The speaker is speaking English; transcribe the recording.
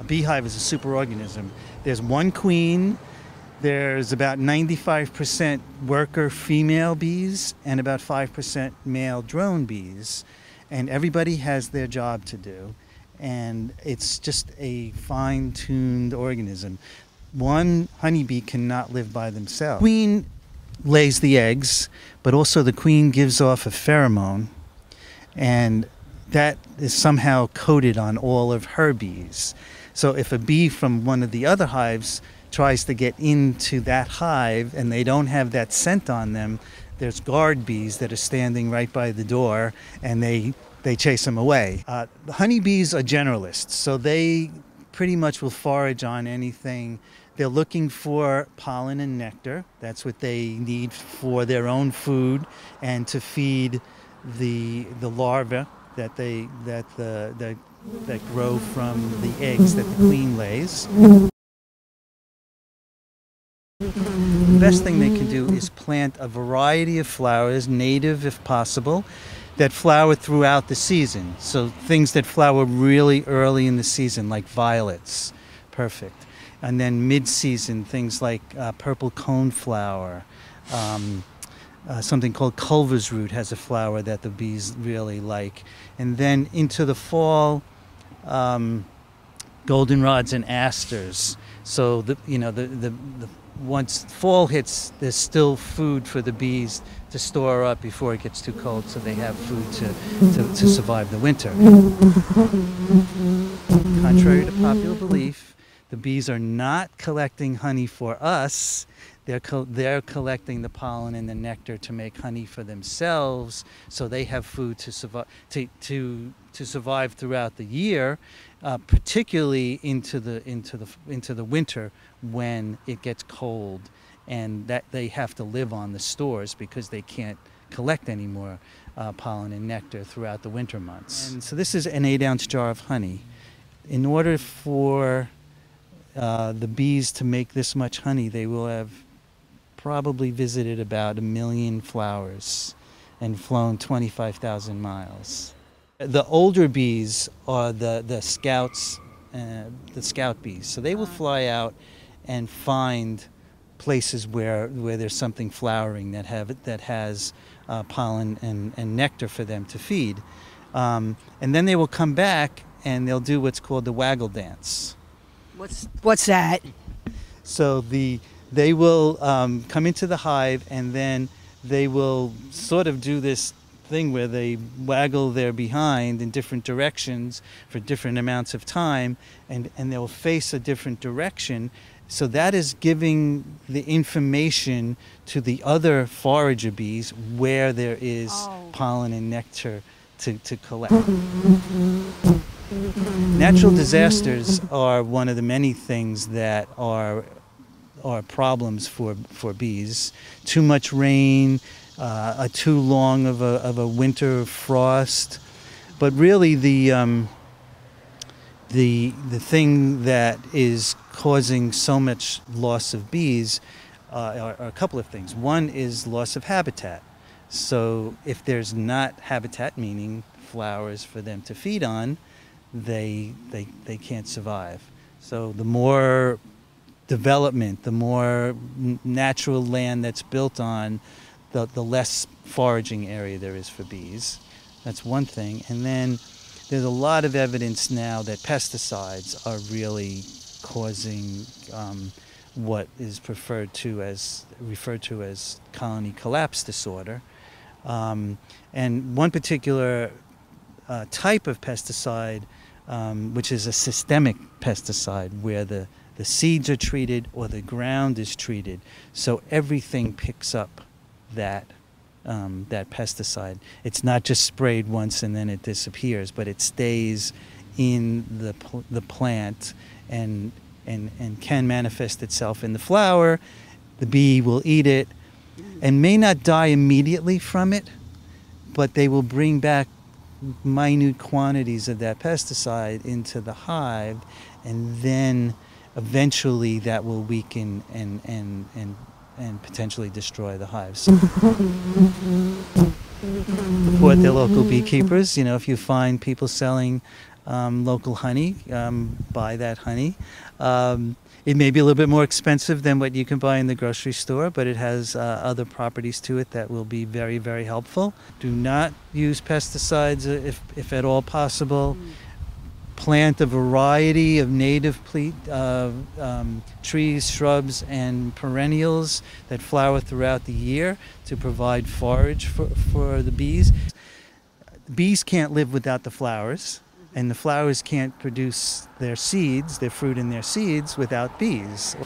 A beehive is a superorganism. There's one queen, there's about 95% worker female bees and about 5% male drone bees. And everybody has their job to do. And it's just a fine-tuned organism. One honeybee cannot live by themselves. The queen lays the eggs, but also the queen gives off a pheromone, and that is somehow coated on all of her bees. So if a bee from one of the other hives tries to get into that hive and they don't have that scent on them, there's guard bees that are standing right by the door, and they chase them away. The honeybees are generalists, so they pretty much will forage on anything. They're looking for pollen and nectar. That's what they need for their own food and to feed the larvae that grow from the eggs that the queen lays. The best thing they can do is plant a variety of flowers, native if possible, that flower throughout the season. So things that flower really early in the season, like violets, perfect. And then mid-season, things like purple coneflower, something called culver's root has a flower that the bees really like. And then into the fall, goldenrods and asters. So once fall hits, there's still food for the bees to store up before it gets too cold, so they have food to survive the winter. Contrary to popular belief, the bees are not collecting honey for us. They're collecting the pollen and the nectar to make honey for themselves, so they have food to survive to survive throughout the year, particularly into the winter when it gets cold, and that they have to live on the stores because they can't collect any more pollen and nectar throughout the winter months. And so this is an 8-ounce jar of honey. In order for the bees to make this much honey, they will have probably visited about 1 million flowers and flown 25,000 miles. The older bees are the scouts, the scout bees. So they will fly out and find places where there's something flowering that has pollen and nectar for them to feed. And then they will come back and they'll do what's called the Waggle Dance. What's that? So they will come into the hive, and then they will sort of do this thing where they waggle their behind in different directions for different amounts of time, and they'll face a different direction. So that is giving the information to the other forager bees where there is pollen and nectar to collect. Natural disasters are one of the many things that are problems for bees. Too much rain, too long of a winter frost, but really the thing that is causing so much loss of bees are a couple of things. One is loss of habitat. So if there's not habitat, meaning flowers for them to feed on, they can't survive. So the more development, the more natural land that's built on, the less foraging area there is for bees. That's one thing. And then there's a lot of evidence now that pesticides are really causing what is referred to as colony collapse disorder. And one particular type of pesticide, which is a systemic pesticide, where the seeds are treated or the ground is treated, so everything picks up that pesticide. It's not just sprayed once and then it disappears, but it stays in the plant and can manifest itself in the flower. The bee will eat it and may not die immediately from it, but they will bring back minute quantities of that pesticide into the hive, and then eventually that will weaken and potentially destroy the hives. support their local beekeepers. You know, if you find people selling local honey, buy that honey. It may be a little bit more expensive than what you can buy in the grocery store, but it has other properties to it that will be very, very helpful. Do not use pesticides if at all possible. Plant a variety of native trees, shrubs, and perennials that flower throughout the year to provide forage for the bees. Bees can't live without the flowers, and the flowers can't produce their seeds, their fruit and their seeds, without bees.